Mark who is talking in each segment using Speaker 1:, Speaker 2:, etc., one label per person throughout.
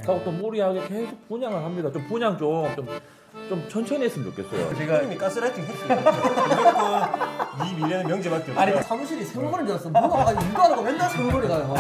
Speaker 1: 그리고 또 무리하게 계속 분양을 합니다. 좀 분양 좀 천천히 했으면 좋겠어요.
Speaker 2: 제가 이미 가스라이팅 했어요. 무조건 이 미래는 명제밖에 없어요.
Speaker 3: 아니 사무실이 세월머리인 줄 알았어. 뭐가 일도 안 하고 맨날 세월머리 가요.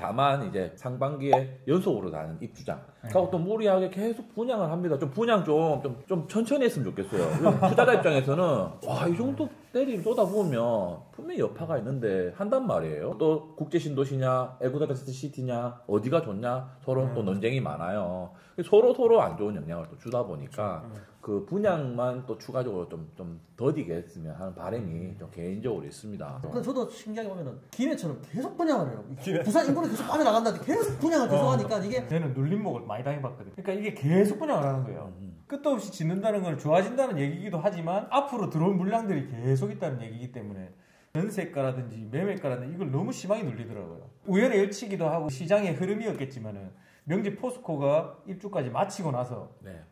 Speaker 1: 다만 이제 상반기에 연속으로 나는 입주장. 그리고 또 무리하게 계속 분양을 합니다. 좀 분양 좀 천천히 했으면 좋겠어요. 투자자 입장에서는 와, 이 정도 때리 쏟아부으면 분명히 여파가 있는데 한단 말이에요. 또 국제 신도시냐, 에코데베스트 시티냐, 어디가 좋냐 서로 또 논쟁이 많아요. 서로 안 좋은 영향을 또 주다 보니까 그 분양만 또 추가적으로 좀 더디게 했으면 하는 바람이 좀 개인적으로 있습니다.
Speaker 3: 근데 저도 신기하게 보면은 기내처럼 계속 분양을 해요. 부산 인구는 계속 빠져나간다는데 계속 분양을 계속 하니까 이게
Speaker 4: 저는 눌림목을 많이 당해봤거든요. 그러니까 이게 계속 분양을 하는 거예요. 끝도 없이 짓는다는 건 좋아진다는 얘기이기도 하지만 앞으로 들어올 물량들이 계속 있다는 얘기이기 때문에 전세가라든지 매매가라든지 이걸 너무 심하게 눌리더라고요. 우연의 일치기도 하고 시장의 흐름이었겠지만은 명지 포스코가 입주까지 마치고 나서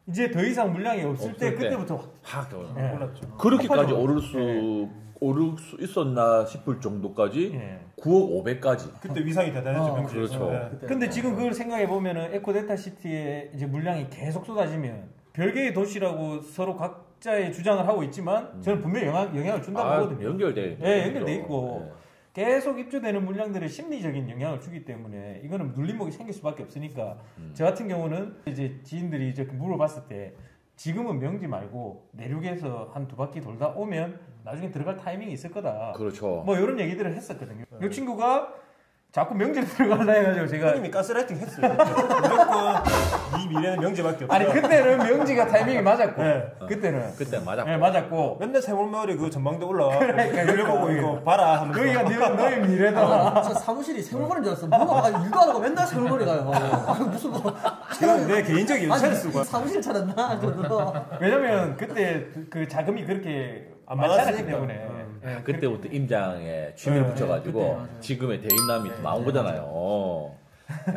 Speaker 4: 이제 더 이상 물량이 없을 때 그때부터
Speaker 1: 확
Speaker 4: 올랐죠.
Speaker 1: 그렇게까지 오를 수 있었나 싶을 정도까지 9억 500까지.
Speaker 2: 그때 위상이 대단했죠. 명지.
Speaker 1: 그렇죠.
Speaker 4: 근데 지금 그걸 생각해 보면은 에코데타 시티에 이제 물량이 계속 쏟아지면 별개의 도시라고 서로 각자의 주장을 하고 있지만 저는 분명히 영향을 준다고 보거든요. 연결돼 있고. 계속 입주되는 물량들의 심리적인 영향을 주기 때문에 이거는 눌림목이 생길 수밖에 없으니까 저 같은 경우는 이제 지인들이 이제 물어봤을 때 지금은 명지 말고 내륙에서 한 2바퀴 돌다 오면 나중에 들어갈 타이밍이 있을 거다.
Speaker 1: 그렇죠.
Speaker 4: 뭐 이런 얘기들을 했었거든요. 이 친구가 자꾸 명지에 들어가려 해가지고 제가
Speaker 2: 이미 가스라이팅 했어요. 무조건 이 미래는 명제밖에 없어요.
Speaker 4: 아니 그때는 명지가 타이밍이 맞았고 그때는
Speaker 1: 맞았고.
Speaker 4: 맞았고
Speaker 2: 맨날 세월마을에 그 전망대 올라와
Speaker 4: 그러니까
Speaker 2: 그래보고 이거 봐라 하면서
Speaker 4: 여기가 너의 미래다.
Speaker 3: 저 사무실이 세월머리인 줄 알았어. 뭐가 일도 안 하고 맨날 세월머리 가요. 무슨 뭐
Speaker 2: 이건 내 개인적인 연차를 쓰고
Speaker 3: 사무실 차렸나? 그래도
Speaker 4: 왜냐면 그때 그 자금이 그렇게 안 많았기 때문에
Speaker 1: 그때부터 임장에 취미를 붙여가지고 지금의 대임남이 나온 거잖아요.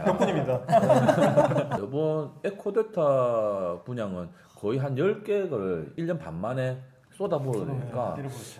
Speaker 2: 덕분입니다.
Speaker 1: 이번 에코데타 분양은 거의 한 10개를 1년 반 만에 쏟아부으니까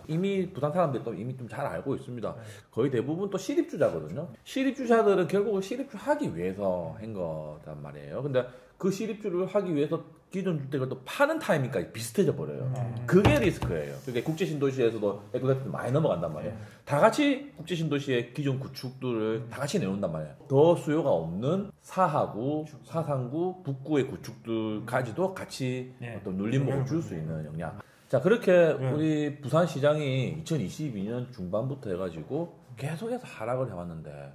Speaker 1: 이미 부산 사람들이 또 이미 좀 잘 알고 있습니다. 거의 대부분 또 실입주자거든요. 실입주자들은 결국은 실입주하기 위해서 한 거단 말이에요. 근데 그 실입주를 하기 위해서 기존 주택을 또 파는 타이밍까지 비슷해져 버려요. 그게 리스크예요. 그게 국제 신도시에서도 에코데타 많이 넘어간단 말이에요. 다 같이 국제 신도시의 기존 구축들을 다 같이 내놓는단 말이에요. 더 수요가 없는 사하구, 사상구, 북구의 구축들까지도 같이 어떤 눌림목을 줄 수 있는 영향. 자, 그렇게 우리 부산 시장이 2022년 중반부터 해가지고 계속해서 하락을 해왔는데,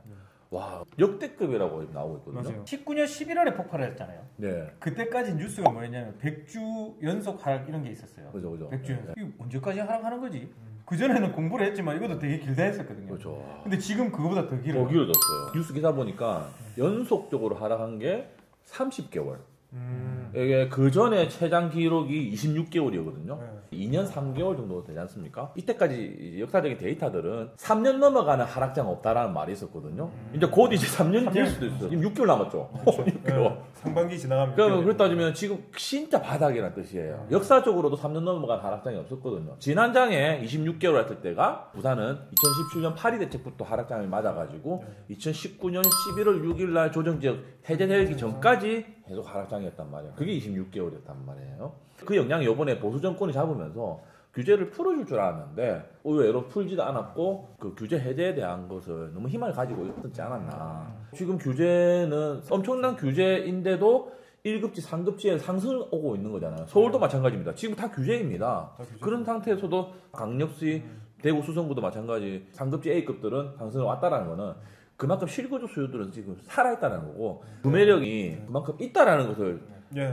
Speaker 1: 와, 역대급이라고 나오고 있거든요.
Speaker 4: 맞아요. 19년 11월에 폭발을 했잖아요.
Speaker 1: 네.
Speaker 4: 그때까지 뉴스가 뭐였냐면 100주 연속 하락 이런 게 있었어요.
Speaker 1: 그죠.
Speaker 4: 100주 연속. 이거 언제까지 하락하는 거지? 그전에는 공부를 했지만 이것도 되게 길다 했었거든요.
Speaker 1: 그렇죠.
Speaker 4: 근데 지금 그거보다 더 길어요.
Speaker 1: 더 길어졌어요. 뉴스 기사 보니까 연속적으로 하락한 게 30개월. 이게 그 전에 최장 기록이 26개월이거든요. 2년 3개월 정도 되지 않습니까? 이때까지 역사적인 데이터들은 3년 넘어가는 하락장 없다라는 말이 있었거든요. 이제 곧 이제 3년이 될 수도 있어요. 지금 6개월 남았죠. 6개월.
Speaker 2: 상반기 지나가면.
Speaker 1: 그렇다 따지면 지금 진짜 바닥이라는 뜻이에요. 역사적으로도 3년 넘어간 하락장이 없었거든요. 지난 장에 26개월 했을 때가 부산은 2017년 파리 대책부터 하락장을 맞아가지고 2019년 11월 6일 날 조정지역 해제되기 전까지 계속 하락장이었단 말이에요. 그게 26개월이었단 말이에요. 그 영향이 이번에 보수 정권이 잡으면서 규제를 풀어줄 줄 알았는데 의외로 풀지도 않았고 그 규제 해제에 대한 것을 너무 희망을 가지고 있었지 않았나. 지금 규제는 엄청난 규제인데도 1급지, 3급지에 상승을 오고 있는 거잖아요. 서울도 마찬가지입니다. 지금 다 규제입니다. 그런 상태에서도 강력시, 대구 수성구도 마찬가지 3급지 A급들은 상승을 왔다라는 거는 그만큼 실거주 수요들은 지금 살아있다는 거고 구매력이 그만큼 있다라는 것을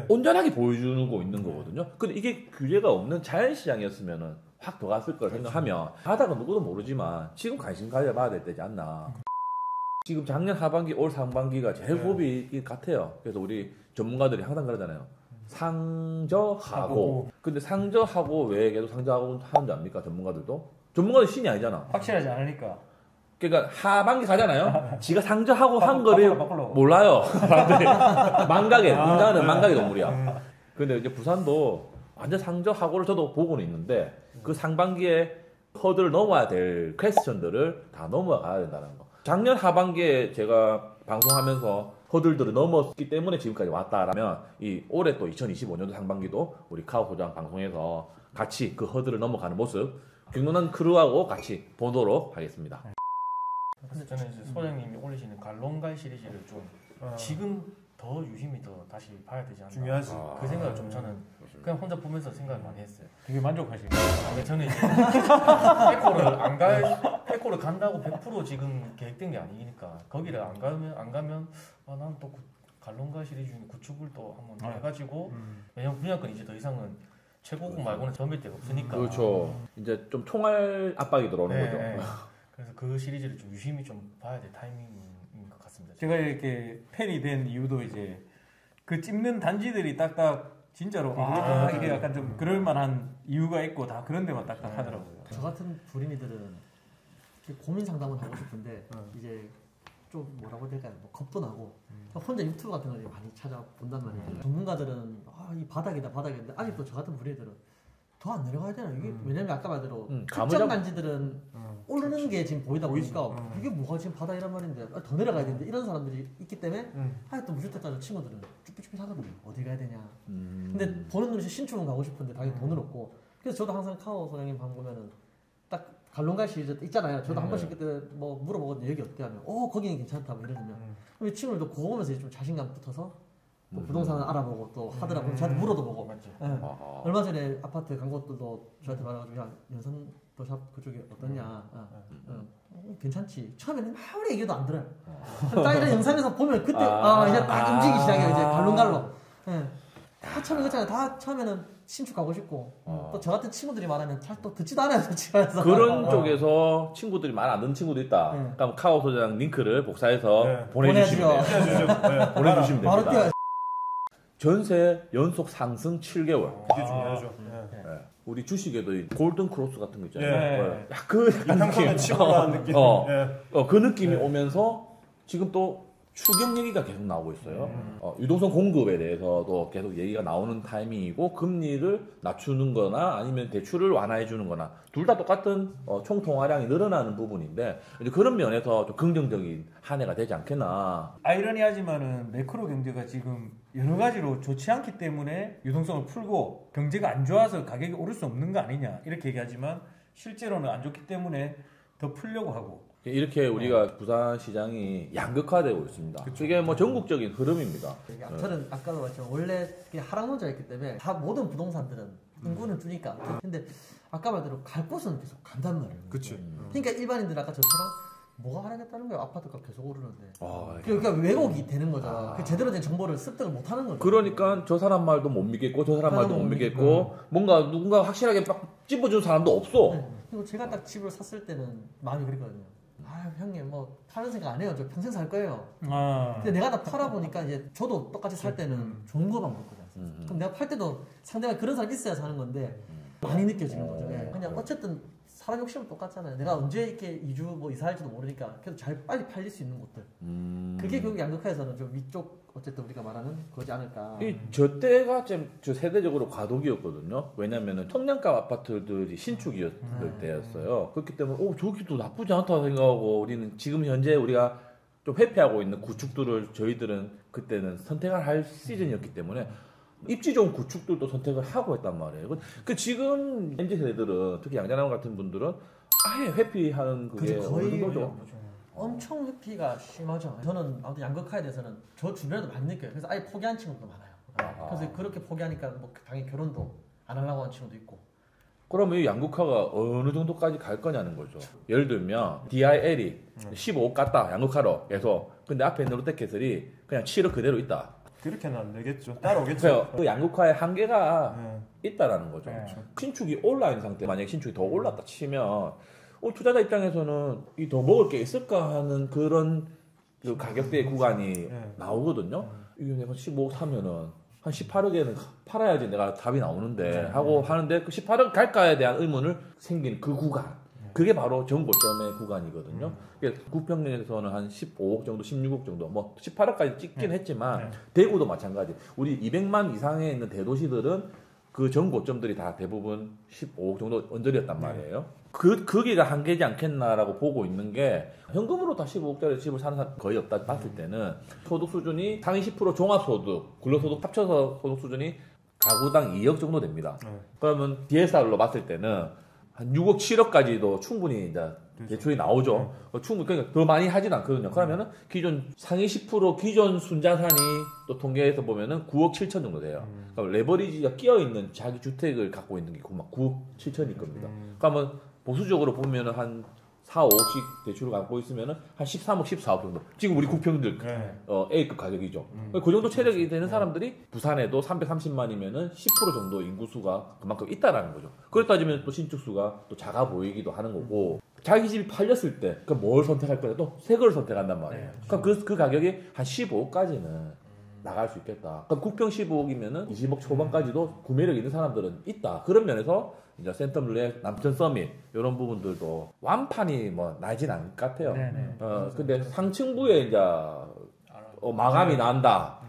Speaker 1: 온전하게 보여주고 있는 거거든요. 근데 이게 규제가 없는 자연시장이었으면 확 더 갔을 걸 생각하면 바닥은 누구도 모르지만 지금 관심 가져봐야 될 때지 않나. 지금 작년 하반기, 올 상반기가 제일 고비 같아요. 그래서 우리 전문가들이 항상 그러잖아요. 상저하고. 근데 상저하고 왜 계속 상저하고 하는 줄 압니까? 전문가들 신이 아니잖아.
Speaker 4: 확실하지 않으니까.
Speaker 1: 그러니까 하반기 가잖아요. 지가 상저하고 한 거를 몰라요. 사람들이. 인간은 망각의 동물이야. 근데 이제 부산도 완전 상저하고를 저도 보고는 있는데 그 상반기에 허들을 넘어야 될 퀘스천들을 다 넘어가야 된다는 거. 작년 하반기에 제가 방송하면서 허들들을 넘었기 때문에 지금까지 왔다라면 이 올해 또 2025년도 상반기도 우리 카오 소장 방송에서 같이 그 허들을 넘어가는 모습 경륜한 크루하고 같이 보도록 하겠습니다.
Speaker 5: 근데 저는 이제 소장님이 올리시는 갈롱갈 시리즈를 좀 지금 더 유심히 더 다시 봐야 되지 않나.
Speaker 2: 중요하지.
Speaker 5: 그 생각을 좀 저는 그냥 혼자 보면서 생각을 많이 했어요.
Speaker 4: 되게 만족하시네요.
Speaker 5: 근데 저는 이제 에코를 간다고 100% 지금 계획된 게 아니니까 거기를 안 가면 난 또 갈롱갈 시리즈 중에 구축을 또 한번 해가지고 왜냐면 분야권 이제 더 이상은 최고급 말고는 점일 데가 없으니까.
Speaker 1: 그렇죠. 이제 좀 총알 압박이 들어오는
Speaker 5: 네,
Speaker 1: 거죠.
Speaker 5: 네. 그래서 그 시리즈를 좀 유심히 좀 봐야 될 타이밍인 것 같습니다.
Speaker 4: 제가 이렇게 팬이 된 이유도 이제 그 찝는 단지들이 딱딱 진짜로 이게 약간 좀 그럴만한 이유가 있고 다 그런 데만 딱딱 하더라고요.
Speaker 3: 저 같은 불임이들은 고민 상담을 하고 싶은데 이제 좀 뭐라고 해야 될까요? 뭐 겁도 나고 혼자 유튜브 같은 거 많이 찾아본단 말이에요. 전문가들은 이 바닥이다 바닥인데 아직도 저 같은 불임들은 더 안 내려가야 되나? 이게 왜냐면 아까 말대로 특정 단지들은 오르는 게 지금 보이다 보니까 이게 뭐가 지금 바닥이란 말인데 더 내려가야 되는데 이런 사람들이 있기 때문에 또 무주택자들 친구들은 쭈삐쭈삐 사거든요. 어디 가야 되냐. 근데 보는 눈이 신축은 가고 싶은데 당연히 돈은 없고 그래서 저도 항상 카오 소장님 방 보면은 딱 갈롱갈 시리즈 있잖아요. 저도 한 번씩 그때 뭐 물어보거든요. 여기 어때 하면 거기는 괜찮다 뭐 이러면 우리 친구들도 그거 보면서 좀 자신감 붙어서 또 부동산을 알아보고 또 하더라고요. 저한테 물어도 보고. 네. 얼마 전에 아파트 간 곳들도 저한테 말해가지고 야 연선도샵 그쪽이 어떠냐. 괜찮지. 처음에는 아무리 얘기해도 안 들어요. 딱 이런 영상에서 보면 그때 이제 딱 움직이기 시작해요. 이제 갈롱갈로. 네. 다 처음에 그렇잖아요. 다 처음에는 신축 가고 싶고 또 저 같은 친구들이 말하면 잘 또 듣지도 않아요. 솔직해서.
Speaker 1: 그런 쪽에서 친구들이 말 안 듣는 친구도 있다. 그럼 카오 소장 링크를 복사해서 보내주시면 돼요. 보내주시면
Speaker 3: 바로
Speaker 1: 됩니다.
Speaker 3: 뛰어요.
Speaker 1: 전세 연속 상승 7개월.
Speaker 2: 그게 중요하죠.
Speaker 1: 네. 우리 주식에도 이 골든 크로스 같은 거 있잖아요.
Speaker 2: 예.
Speaker 1: 그
Speaker 2: 이상하게 치고 올라가는 느낌.
Speaker 1: 그 느낌이 오면서 지금 또 추경 얘기가 계속 나오고 있어요. 유동성 공급에 대해서도 계속 얘기가 나오는 타이밍이고 금리를 낮추는 거나 아니면 대출을 완화해 주는 거나 둘 다 똑같은 총 통화량이 늘어나는 부분인데 이제 그런 면에서 좀 긍정적인 한 해가 되지 않겠나.
Speaker 4: 아이러니하지만은 매크로 경제가 지금 여러 가지로 좋지 않기 때문에 유동성을 풀고 경제가 안 좋아서 가격이 오를 수 없는 거 아니냐 이렇게 얘기하지만 실제로는 안 좋기 때문에 더 풀려고 하고
Speaker 1: 이렇게 우리가 부산 시장이 양극화되고 있습니다. 이게 뭐 전국적인 흐름입니다.
Speaker 3: 저는 아까도 말했지만 원래 하락론자였기 때문에 다 모든 부동산들은 인구는 주니까. 근데 아까 말대로 갈 곳은 계속 간단 말이에요.
Speaker 2: 그치.
Speaker 3: 그러니까 일반인들 아까 저처럼 뭐가 하락했다는 거예요? 아파트가 계속 오르는데.
Speaker 1: 아,
Speaker 3: 그러니까 왜곡이 되는 거죠. 그 제대로 된 정보를 습득을 못 하는 거죠.
Speaker 1: 그러니까 저 사람 말도 못 믿겠고 저 사람 말도 못 믿겠고 뭔가 누군가 확실하게 막 찝어준 사람도 없어.
Speaker 3: 네. 그리고 제가 딱 집을 샀을 때는 마음이 그랬거든요. 아 형님 뭐 파는 생각 안 해요. 저 평생 살 거예요. 근데 내가 다 팔아보니까 이제 저도 똑같이 살 때는 좋은 거만 볼 거잖아요. 그럼 내가 팔 때도 상대가 그런 사람이 있어야 사는 건데 많이 느껴지는 거죠. 그냥 어쨌든 사람 욕심은 똑같잖아요. 내가 언제 이렇게 이사할지도 모르니까 그래도 잘 빨리 팔릴 수 있는 곳들. 그게 결국 양극화에서는 좀 위쪽 어쨌든 우리가 말하는 거지 않을까.
Speaker 1: 저 때가 좀 세대적으로 과도기였거든요. 왜냐면은 청량가 아파트들이 신축이었을 때였어요. 그렇기 때문에 저기도 나쁘지 않다 생각하고 우리는 지금 현재 우리가 좀 회피하고 있는 구축들을 저희들은 그때는 선택을 할 시즌이었기 때문에 입지 좋은 구축들도 선택을 하고 했단 말이에요. 그 지금 MZ 세대들은 특히 양자남 같은 분들은 아예 회피하는 그게
Speaker 3: 거의
Speaker 1: 어느 거죠.
Speaker 3: 엄청 회피가 심하죠. 저는 아무튼 양극화에 대해서는 저 주변에도 많이 느껴요. 그래서 아예 포기한 친구도 많아요. 그래서 그렇게 포기하니까 뭐 당연히 결혼도 안 하려고 하는 친구도 있고.
Speaker 1: 그러면 이 양극화가 어느 정도까지 갈 거냐는 거죠. 예를 들면 DIL이 15억 같다 양극화로 해서 근데 앞에 있는 롯데캐슬이 그냥 7억 그대로 있다.
Speaker 2: 그렇게는 안 되겠죠. 따라오겠죠.
Speaker 1: 그래서 그 양극화의 한계가 있다라는 거죠.
Speaker 4: 네.
Speaker 1: 신축이 올라있는 상태, 만약에 신축이 더 올랐다 치면 투자자 입장에서는 이 더 먹을 게 있을까 하는 그런 그 가격대의 구간이 나오거든요. 이게 내가 15억 사면은 한 18억에는 팔아야지 내가 답이 나오는데 하고 하는데 그 18억 갈까에 대한 의문을 생긴 그 구간. 그게 바로 정고점의 구간이거든요. 구평에서는 한 15억 정도, 16억 정도, 뭐 18억까지 찍긴 했지만 대구도 마찬가지. 우리 200만 이상에 있는 대도시들은 그 전 고점들이 다 대부분 15억 정도 언저리였단 말이에요. 거기가 한계지 않겠나라고 보고 있는 게 현금으로 다 15억짜리 집을 사는 사람 거의 없다 봤을 때는 소득 수준이 상위 10% 종합소득, 근로소득 합쳐서 소득 수준이 가구당 2억 정도 됩니다. 그러면 DSR로 봤을 때는 한 6억, 7억까지도 충분히 이제 대출이 나오죠. 충분히 그러니까 더 많이 하진 않거든요. 그러면은 기존 상위 10% 기존 순자산이 또 통계에서 보면은 9억 7천 정도 돼요. 그러니까 레버리지가 끼어 있는 자기 주택을 갖고 있는 게 막 9억 7천일 겁니다. 그러면 보수적으로 보면은 한 4, 5억씩 대출을 갖고 있으면은 한 13억, 14억 정도. 지금 우리 구평들 A급 가격이죠. 그 정도 체력이 되는 사람들이 부산에도 330만이면은 10% 정도 인구수가 그만큼 있다라는 거죠. 그렇다 따지면 또 신축수가 또 작아 보이기도 하는 거고. 자기 집이 팔렸을 때, 뭘 선택할 거냐? 또 새 거를 선택한단 말이에요. 그러니까 그 가격이 한 15억까지는 나갈 수 있겠다. 그럼 국평 15억이면은 20억 초반까지도 구매력 있는 사람들은 있다. 그런 면에서 이제 센텀블랙, 남천 서밋 이런 부분들도 완판이 뭐 나진 않을 것 같아요. 근데 상층부에 이제 마감이 난다.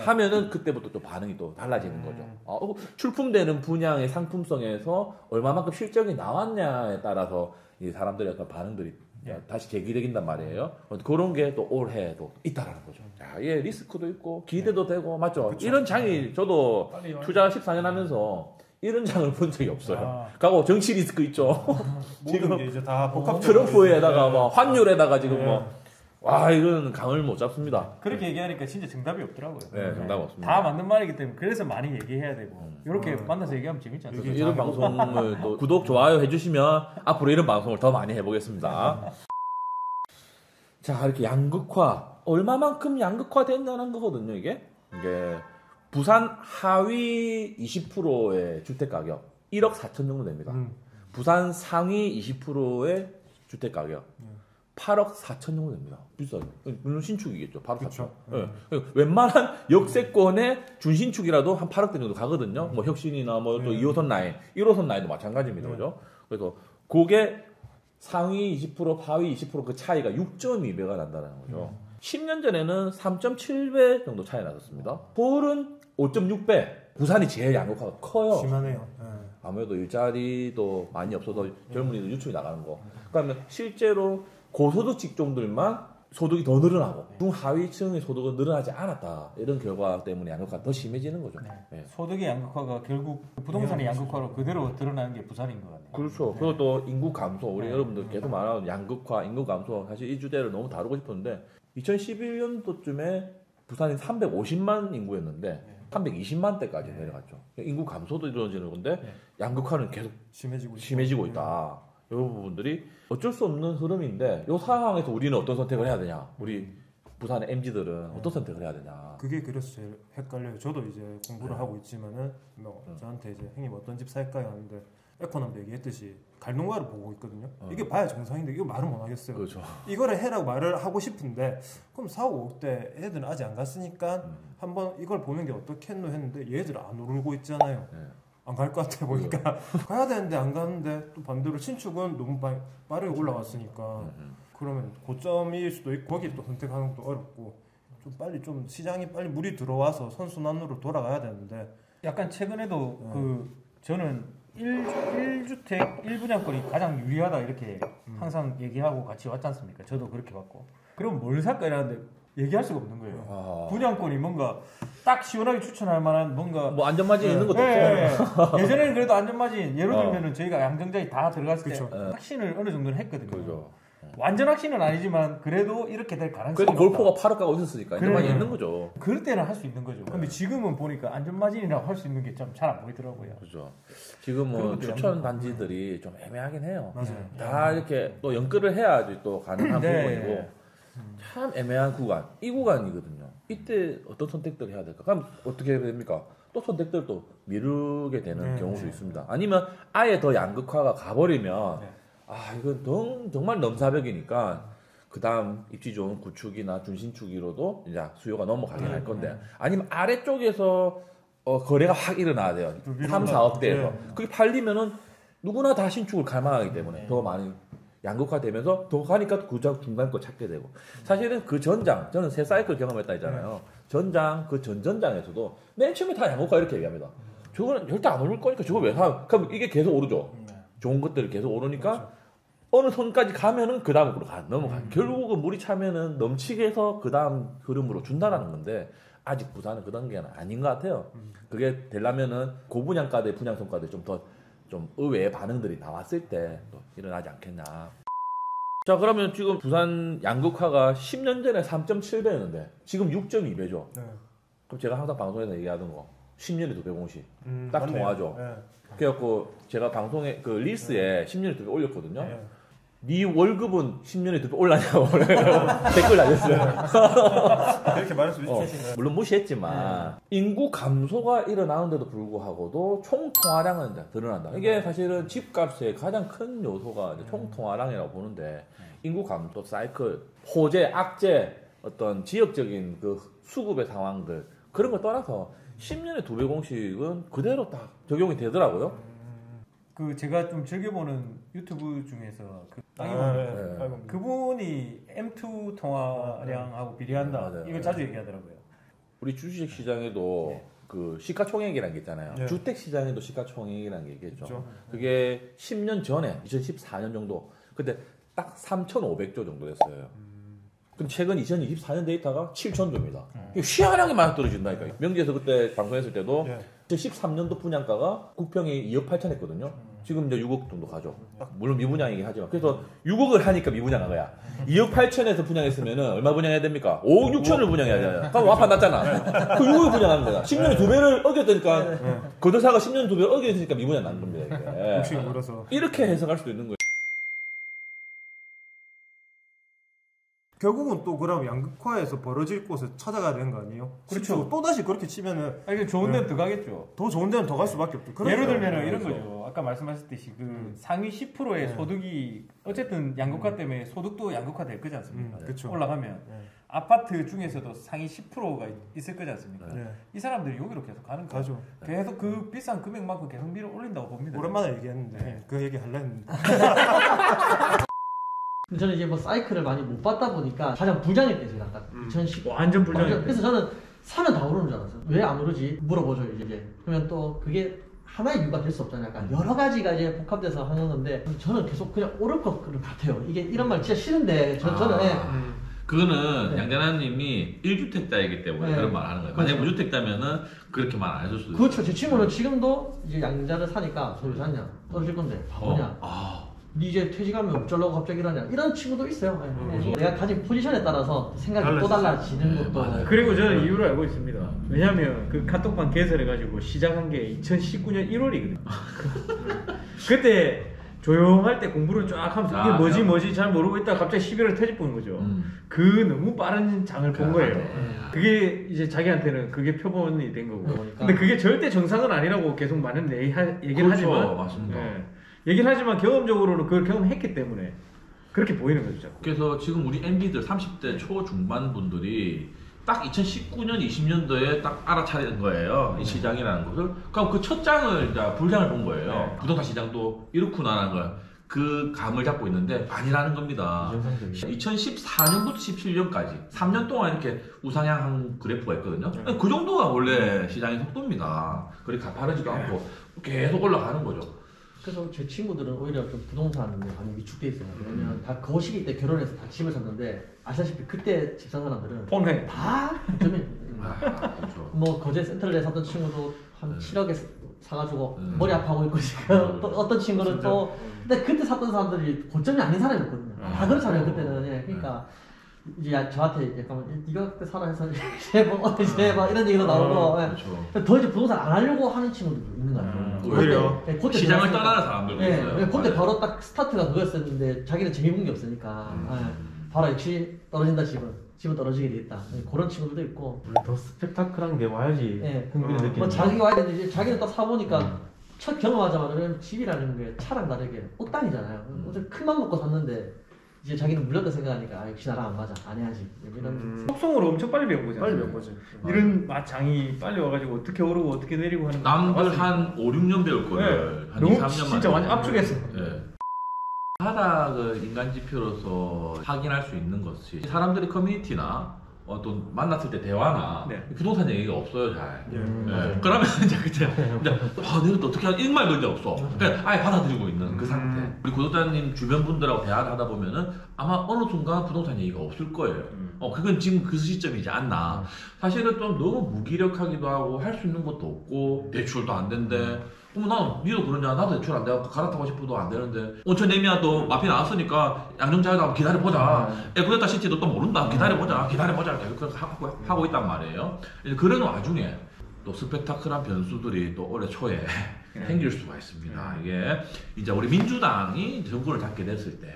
Speaker 1: 하면은 그때부터 또 반응이 또 달라지는 거죠. 출품되는 분양의 상품성에서 얼마만큼 실적이 나왔냐에 따라서 이 사람들의 어떤 반응들이 다시 재기되긴단 말이에요. 그런 게 또 올해도 있다라는 거죠. 야, 예, 리스크도 있고 기대도 되고 맞죠? 그쵸. 이런 장이 저도 투자 14년 하면서 이런 장을 본 적이 없어요. 그리고 정치 리스크 있죠.
Speaker 2: 지금 이제 다 복합
Speaker 1: 트럼프에다가 뭐 환율에다가 지금 와, 이건 강을 못 잡습니다.
Speaker 4: 그렇게 얘기하니까 진짜 정답이 없더라고요.
Speaker 1: 네, 정답 없습니다.
Speaker 4: 다 맞는 말이기 때문에 그래서 많이 얘기해야 되고 이렇게 만나서 얘기하면 재밌지 않습니까?
Speaker 1: 이런 방송을 또 구독, 좋아요 해주시면 앞으로 이런 방송을 더 많이 해보겠습니다. 자, 이렇게 양극화. 얼마만큼 양극화된다는 거거든요, 이게. 부산 하위 20%의 주택가격 1억 4천 정도 됩니다. 부산 상위 20%의 주택가격 8억 4천 정도 됩니다. 비싸요. 물론 신축이겠죠. 8억 4천. 네. 웬만한 역세권의 준신축이라도 한 8억대 정도 가거든요. 뭐 혁신이나 뭐 또 2호선 라인, 1호선 라인도 마찬가지입니다. 그죠? 그래서 그게 상위 20%, 하위 20% 그 차이가 6.2배가 난다는 거죠. 10년 전에는 3.7배 정도 차이 났었습니다. 서울은 5.6배. 부산이 제일 양극화가 커요.
Speaker 2: 심하네요.
Speaker 1: 아무래도 일자리도 많이 없어서 젊은이들 유출이 나가는 거. 그러면 실제로 고소득 직종들만 소득이 더 늘어나고 중하위층의 소득은 늘어나지 않았다. 이런 결과 때문에 양극화가 더 심해지는 거죠.
Speaker 4: 소득의 양극화가 결국 부동산의 양극화로 그대로 드러나는 게 부산인 것 같네요.
Speaker 1: 그렇죠. 그리고 또 인구 감소. 우리 여러분들 계속 말하는 양극화, 인구 감소. 사실 이 주제를 너무 다루고 싶었는데 2011년도쯤에 부산이 350만 인구였는데 320만 대까지 내려갔죠. 인구 감소도 이루어지는 건데 양극화는 계속 심해지고 있다. 이런 부분들이 어쩔 수 없는 흐름인데 이 상황에서 우리는 어떤 선택을 해야 되냐? 우리 부산의 MZ들은 어떤 선택을 해야 되냐?
Speaker 2: 그게 그래서 제일 헷갈려요. 저도 이제 공부를 하고 있지만은 뭐 저한테 이제 형님 어떤 집 살까요? 하는데 에코남도 얘기했듯이 갈농가를 보고 있거든요. 이게 봐야 정상인데 이거 말은 못 하겠어요.
Speaker 1: 그렇죠.
Speaker 2: 이거를 해라고 말을 하고 싶은데 그럼 4, 5억 대 애들은 아직 안 갔으니까 한번 이걸 보는 게 어떻겠노 했는데 얘들 안 오르고 있잖아요. 안 갈 것 같아 보니까 가야 되는데 안 가는데 또 반대로 신축은 너무 빠르게 올라왔으니까 그러면 고점일 수도 있고 거기 또 선택하는 것도 어렵고 좀 빨리 좀 시장이 빨리 물이 들어와서 선순환으로 돌아가야 되는데
Speaker 4: 약간 최근에도 저는 1주택 1분양권이 가장 유리하다 이렇게 항상 얘기하고 같이 왔지 않습니까? 저도 그렇게 봤고 그럼 뭘 살까 이러는데 얘기할 수가 없는 거예요. 분양권이 뭔가 딱 시원하게 추천할 만한 뭔가
Speaker 1: 뭐 안전마진 있는 것도 없어요.
Speaker 4: 예전에는 그래도 안전마진 예를 들면은 저희가 양정자에 다 들어갔을 때 확신을 어느 정도는 했거든요.
Speaker 1: 그렇죠.
Speaker 4: 완전 확신은 아니지만 그래도 이렇게 될 가능성이
Speaker 1: 그래도 골프가 8억 가고 있었으니까 안전마진 있는 거죠.
Speaker 4: 그럴 때는 할 수 있는 거죠. 근데 지금은 보니까 안전마진이라고 할 수 있는 게 좀 잘 안 보이더라고요.
Speaker 1: 그렇죠. 지금은 추천 단지들이 좀 애매하긴 해요.
Speaker 2: 맞아요.
Speaker 1: 다 이렇게 또 연끌을 해야지 또 가능한 부분이고 참 애매한 구간. 이 구간이거든요. 이때 어떤 선택들을 해야 될까? 그럼 어떻게 해야 됩니까? 또 선택들도 미루게 되는 경우도 있습니다. 아니면 아예 더 양극화가 가버리면 이건 정말 넘사벽이니까 그 다음 입지 좋은 구축이나 준신축으로도 이제 수요가 넘어가긴 할 건데 아니면 아래쪽에서 거래가 확 일어나야 돼요. 3, 4억대에서. 그게 팔리면은 누구나 다 신축을 갈망하기 때문에 더 많이 양극화되면서 더 가니까 그 중간 거 찾게 되고 사실은 그 전장 저는 세 사이클 경험했다 했잖아요. 전장 그 전전장에서도 맨 처음에 다 양극화 이렇게 얘기합니다. 저거는 절대 안 오를 거니까 저거 왜 사? 그럼 이게 계속 오르죠. 좋은 것들이 계속 오르니까 그렇죠. 어느 선까지 가면은 그 다음으로 넘어가. 결국은 물이 차면은 넘치게 해서 그 다음 흐름으로 준다라는 건데 아직 부산은 그 단계는 아닌 것 같아요. 그게 되려면은 고분양가대, 분양성가대 좀 더 좀 의외의 반응들이 나왔을 때 또 일어나지 않겠나. 자, 그러면 지금 부산 양극화가 10년 전에 3.7배였는데 지금 6.2배죠. 네. 그럼 제가 항상 방송에서 얘기하던 거 10년에 2배 공시 딱 맞네요. 통하죠. 네. 그래갖고 제가 방송에 그 릴스에 10년에 2배 올렸거든요. 네 월급은 10년에 2배 올라냐고 댓글 달렸어요.
Speaker 2: 이렇게 말할 수 있죠.
Speaker 1: 물론 무시했지만 인구 감소가 일어나는데도 불구하고도 총 통화량은 이제 늘어난다. 이게 사실은 집값의 가장 큰 요소가 이제 총 통화량이라고 보는데 인구 감소 사이클, 호재, 악재, 어떤 지역적인 그 수급의 상황들 그런 걸 떠나서 10년에 2배 공식은 그대로 딱 적용이 되더라고요.
Speaker 4: 그 제가 좀 즐겨보는 유튜브 중에서 그 그분이 M2 통화량하고 비례한다. 이걸 자주 얘기하더라고요.
Speaker 1: 우리 주식 시장에도 네. 그 시가총액이라는 게 있잖아요. 네. 주택 시장에도 시가총액이라는 게 있겠죠. 그렇죠. 그게 10년 전에 2014년 정도 그때 딱 3,500조 정도 됐어요. 그럼 최근 2024년 데이터가 7,000조입니다. 희한하게 많이 떨어진다니까. 명지에서 그때 방송했을 때도 2013년도 분양가가 국평이 2억 8천 했거든요. 지금 이제 6억 정도 가죠. 물론 미분양이긴 하지만. 그래서 6억을 하니까 미분양한 거야. 2억 8천에서 분양했으면은 얼마 분양해야 됩니까? 5억 6천을 분양해야 돼요. 그럼 와판 났잖아. 그 6억을 분양하는 거야. 10년에 2배를 어겼다니까. 거도사가 10년에 2배를 어겼으니까 미분양 난 겁니다.
Speaker 2: 혹시 물어서.
Speaker 1: 이렇게 해석할 수도 있는 거예요.
Speaker 2: 결국은 또 그럼 양극화에서 벌어질 곳을 찾아가야 되는 거 아니에요?
Speaker 4: 그렇죠.
Speaker 2: 또 다시 그렇게 치면은
Speaker 4: 이게 좋은 데는 더 가겠죠.
Speaker 2: 더 좋은 데는 더 갈 수밖에 없죠.
Speaker 4: 예를 들면은 이런 거죠. 아까 말씀하셨듯이 그 상위 10%의 소득이 어쨌든 양극화 때문에 소득도 양극화 될 거지 않습니까?
Speaker 2: 그렇죠.
Speaker 4: 올라가면 아파트 중에서도 상위 10%가 있을 거지 않습니까? 이 사람들이 여기로 계속 가는 거죠. 계속 그 비싼 금액만큼 계속 밀어 올린다고 봅니다.
Speaker 2: 오랜만에 얘기했는데 그 얘기 하려 했는데.
Speaker 3: 저는 이제 뭐 사이클을 많이 못 봤다 보니까 가장 불장일 때 제가 딱 2010
Speaker 4: 완전 불장일 때.
Speaker 3: 그래서 저는 사면 다 오르는 줄 알았어요. 왜 안 오르지? 물어보죠 이제. 그러면 또 그게 하나의 이유가 될 수 없잖아요. 약간 여러 가지가 이제 복합돼서 하는 건데 저는 계속 그냥 오를 것 같아요. 이게 이런 말 진짜 싫은데 저는
Speaker 1: 그거는 양재나님이 1주택자이기 때문에 그런 말 하는 거예요. 만약에 무주택자면은 그렇게 말 안 해줄 수도 있어요.
Speaker 3: 그렇죠. 제 친구는 지금도 이제 양자를 사니까 소리 샀냐? 떨어질 건데 바보냐? 니 이제 퇴직하면 어쩌려고 갑자기 이러냐 이런 친구도 있어요. 내가 가진 포지션에 따라서 생각이 또 달라지는 것도.
Speaker 4: 그리고 저는 이유를 알고 있습니다. 왜냐하면 그 카톡방 개설해가지고 시작한 게 2019년 1월이거든요. 그때 조용할 때 공부를 쫙 하면서 이게 뭐지 잘 모르고 있다가 갑자기 11월 퇴직 보는 거죠. 그 너무 빠른 장을 본 거예요. 그게 이제 자기한테는 그게 표본이 된 거고. 그러니까. 근데 그게 절대 정상은 아니라고 계속 많은 얘기를
Speaker 1: 그렇죠.
Speaker 4: 하지만
Speaker 1: 맞습니다.
Speaker 4: 얘기를 하지만 경험적으로는 그걸 경험했기 때문에 그렇게 보이는 거죠. 자꾸.
Speaker 1: 그래서 지금 우리 MZ들 30대 초중반 분들이 딱 2019년, 20년도에 딱 알아차리는 거예요. 이 시장이라는 것을. 그럼 그 첫 장을, 이제 불장을 본 거예요. 부동산 시장도 이렇구나라는 걸. 그 감을 잡고 있는데 아니라는 겁니다. 2014년부터 17년까지 3년 동안 이렇게 우상향한 그래프가 있거든요. 그 정도가 원래 시장의 속도입니다. 그리 가파르지도 않고 계속 올라가는 거죠.
Speaker 3: 그래서 제 친구들은 오히려 좀 부동산에 많이 위축돼 있어요. 왜냐면 다 그 시기 때 결혼해서 다 집을 샀는데 아시다시피 그때 집 산 사람들은
Speaker 4: 폰해
Speaker 3: 다 점이
Speaker 1: 그렇죠.
Speaker 3: 뭐 거제 센트럴에 사던 친구도 한 7억에 사가지고 머리 아파하고 있고 지금 또 어떤 친구는 또 근데 그때 샀던 사람들이 고점이 아닌 사람이었거든요. 다 그렇잖아요 그때는. 그러니까 이제 저한테 약간 네가 그때 사라 해서 이제 막 이런 얘기도 나오고 그렇죠. 더 이제 부동산 안 하려고 하는 친구들도 있는 것 같아요.
Speaker 1: 오히려 시장을 떠나는 사람들도 있어요.
Speaker 3: 그때 바로 딱 스타트가 그거였었는데 자기는 재미 본 게 없으니까 바로 역시 떨어진다 집은 떨어지게 돼 있다. 그런 친구들도 있고
Speaker 4: 더 스펙타클한 게 와야지 흥미를 느끼는
Speaker 3: 뭐 자기가 와야 되는데 자기는 딱 사보니까 첫 경험하자마자 집이라는 게 차랑 다르게 옷단이잖아요. 어제 큰맘 먹고 샀는데 이제 자기는 물렸다 생각하니까 역시 나랑 안 맞아 안 해야지 이런
Speaker 4: 속성으로 엄청 빨리 배운 거잖아.
Speaker 2: 빨리 배운 거지.
Speaker 4: 이런 장이 빨리 와가지고 어떻게 오르고 어떻게 내리고 하는 거
Speaker 1: 남들 한 5, 6년 배울 거를 한 2, 3년 만에
Speaker 4: 진짜 완전 압축했어.
Speaker 1: 바닥을 인간 지표로서 확인할 수 있는 것이 사람들의 커뮤니티나 어떤 만났을 때 대화나
Speaker 2: 네.
Speaker 1: 부동산 얘기가 없어요 잘.
Speaker 2: 네.
Speaker 1: 그러면 이제 그때 내가 또 어떻게 하지? 이런 말도 이제 없어. 그냥 아예 받아들이고 있는 그 상태. 우리 구독자님 주변 분들하고 대화를 하다 보면은 아마 어느 순간 부동산 얘기가 없을 거예요. 그건 지금 그 시점이지 않나. 사실은 좀 너무 무기력하기도 하고 할 수 있는 것도 없고 대출도 안 된대. 난 니도 그러냐? 나도 대출 안 돼. 갈아타고 싶어도 안 되는데. 온천 내미야 또 마피 나왔으니까 양정자유도 한번 기다려보자. 에코데타 시티도 또 모른다. 기다려보자. 계속 하고 있단 말이에요. 그런 와중에 또 스펙타클한 변수들이 또 올해 초에 생길 수가 있습니다. 이게 이제 우리 민주당이 정권을 잡게 됐을 때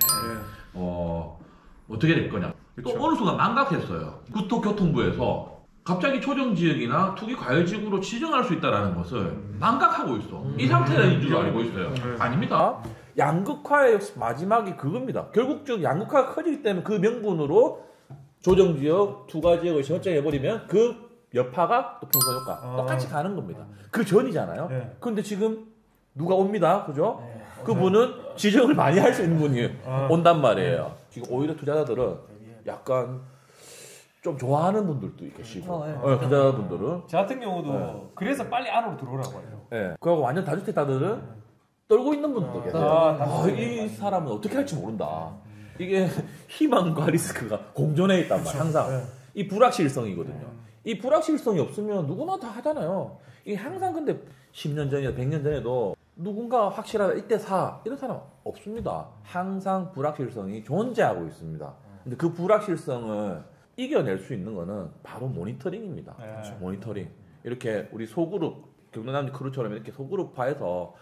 Speaker 1: 어떻게 될 거냐. 또 어느 순간 망각했어요. 국토교통부에서 갑자기 초정지역이나 투기과열지구로 지정할 수 있다는 것을 망각하고 있어. 이 상태인 줄 알고 있어요. 아닙니다. 양극화의 마지막이 그겁니다. 결국 즉 양극화가 커지기 때문에 그 명분으로 조정지역, 투과지역을 설정해버리면 그 여파가 또 풍선효과 똑같이 가는 겁니다. 그 전이잖아요. 그런데 지금 누가 옵니다. 그죠? 그분은 지정을 많이 할 수 있는 분이 온단 말이에요. 지금 오히려 투자자들은 약간 좀 좋아하는 분들도 계시고, 투자자분들은.
Speaker 4: 저 같은 경우도 그래서 빨리 안으로 들어오라고 해요.
Speaker 1: 그리고 완전 다주택자들은 떨고 있는 분들도 계세요. 이 사람은 어떻게 할지 모른다. 이게 희망과 리스크가 공존해 있단 말이에요. 항상. 이 불확실성이거든요. 이 불확실성이 없으면 누구나 다 하잖아요. 이게 항상 근데 10년 전이나 100년 전에도 누군가 확실하다 이때 사 이런 사람 없습니다. 항상 불확실성이 존재하고 있습니다. 근데 그 불확실성을 이겨낼 수 있는 거는 바로 모니터링입니다. 모니터링. 이렇게 우리 소그룹, 경동남지 크루처럼 이렇게 소그룹화해서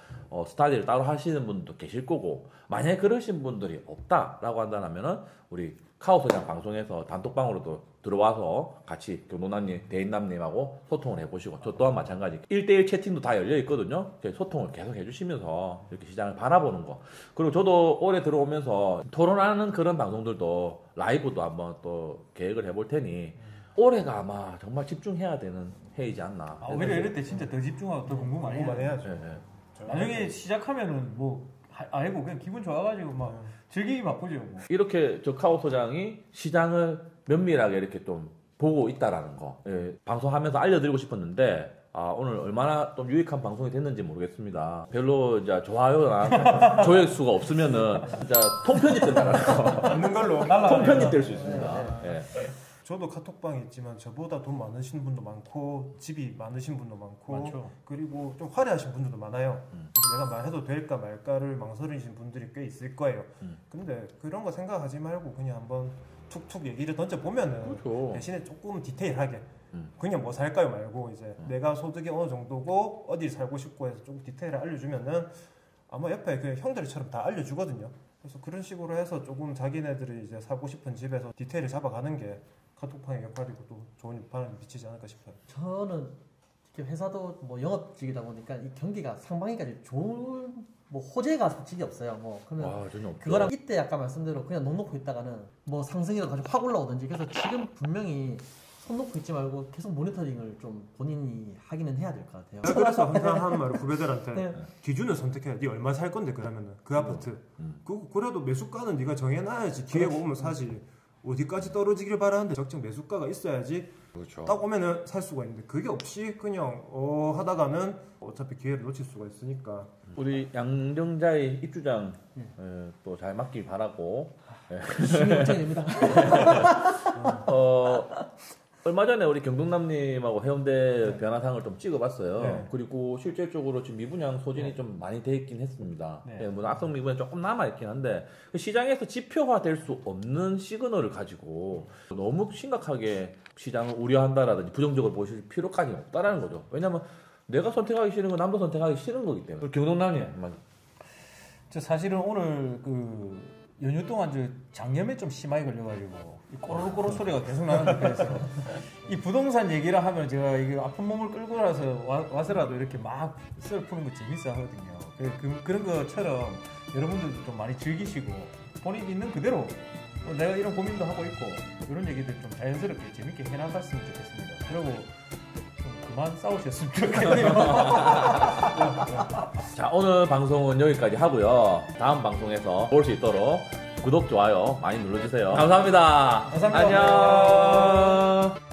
Speaker 1: 스타디를 따로 하시는 분도 계실 거고, 만약에 그러신 분들이 없다라고 한다면은 우리 카오소장 방송에서 단톡방으로도 들어와서 같이 경동남님, 대인남님하고 소통을 해보시고, 저 또한 마찬가지 1대1 채팅도 다 열려 있거든요. 소통을 계속 해주시면서 이렇게 시장을 바라보는 거. 그리고 저도 올해 들어오면서 토론하는 그런 방송들도 라이브도 한번 또 계획을 해볼 테니 올해가 아마 정말 집중해야 되는 해이지 않나.
Speaker 4: 오히려 이럴 때 진짜 더 집중하고 더 공부 많이
Speaker 2: 해야죠.
Speaker 4: 나중에 시작하면은 뭐 아이고 그냥 기분 좋아가지고 막 즐기기 바쁘죠. 뭐.
Speaker 1: 이렇게 저 카오 소장이 시장을 면밀하게 이렇게 좀 보고 있다라는 거 방송하면서 알려드리고 싶었는데 오늘 얼마나 좀 유익한 방송이 됐는지 모르겠습니다. 별로 이제 좋아요나 조회수가 없으면은 진짜 통편집된다라는 거.
Speaker 2: 없는 걸로
Speaker 1: 통편집될 수 있습니다.
Speaker 2: 저도 카톡방에 있지만 저보다 돈 많으신 분도 많고 집이 많으신 분도 많고 그리고 좀 화려하신 분들도 많아요. 내가 말해도 될까 말까를 망설이신 분들이 꽤 있을 거예요. 근데 그런 거 생각하지 말고 그냥 한번 툭툭 얘기를 던져보면은 대신에 조금 디테일하게 그냥 뭐 살까요 말고 이제 내가 소득이 어느 정도고 어디 살고 싶고 해서 좀 디테일을 알려주면은 아마 옆에 그 형들처럼 다 알려주거든요. 그래서 그런 식으로 해서 조금 자기네들이 이제 사고 싶은 집에서 디테일을 잡아가는 게 카톡방의 역할이고 또 좋은 역할을 미치지 않을까 싶어요.
Speaker 3: 저는 회사도 뭐 영업직이다 보니까 이 경기가 상반기까지 좋은 뭐 호재가 솔직히 없어요. 뭐 그러면 그거랑 이때 아까 말씀대로 그냥 놓 놓고 있다가는 뭐 상승이라도 가지고 확 올라오든지. 그래서 지금 분명히 손 놓고 있지 말고 계속 모니터링을 좀 본인이 하기는 해야 될 것 같아요.
Speaker 2: 그래서 항상 하는 말을 후배들한테 기준을 선택해야 네 얼마 살 건데 그러면은 그 아파트 그래도 매수가는 네가 정해놔야지. 기회가 오면 사지. 어디까지 떨어지길 바라는데 적정 매수가가 있어야지 딱 오면은 살 수가 있는데 그게 없이 그냥 하다가는 어차피 기회를 놓칠 수가 있으니까.
Speaker 1: 우리 양정자의 입주장 또 잘 맞길 바라고.
Speaker 3: 심의걱정입니다.
Speaker 1: 얼마 전에 우리 경동남님하고 해운대 변화상을 좀 찍어봤어요. 그리고 실질적으로 지금 미분양 소진이 좀 많이 돼 있긴 했습니다. 뭐 악성 미분양 조금 남아 있긴 한데 시장에서 지표화될 수 없는 시그널을 가지고 너무 심각하게 시장을 우려한다라든지 부정적으로 보실 필요까지는 없다라는 거죠. 왜냐하면 내가 선택하기 싫은 건 남도 선택하기 싫은 거기 때문에. 경동남님,
Speaker 4: 저 사실은 오늘 그 연휴 동안 저 장염에 좀 심하게 걸려가지고 꼬르륵 소리가 계속 나는데 그래서 이 부동산 얘기를 하면 제가 이게 아픈 몸을 끌고 와서라도 이렇게 막 썰 푸는 거 재밌어 하거든요. 그런 것처럼 여러분들도 좀 많이 즐기시고 본인 있는 그대로 내가 이런 고민도 하고 있고 이런 얘기들 좀 자연스럽게 재밌게 해나갔으면 좋겠습니다. 그리고 좀 그만 싸우셨으면 좋겠네요.
Speaker 1: 자, 오늘 방송은 여기까지 하고요. 다음 방송에서 볼 수 있도록 구독, 좋아요 많이 눌러주세요. 감사합니다.
Speaker 4: 감사합니다.
Speaker 1: 안녕.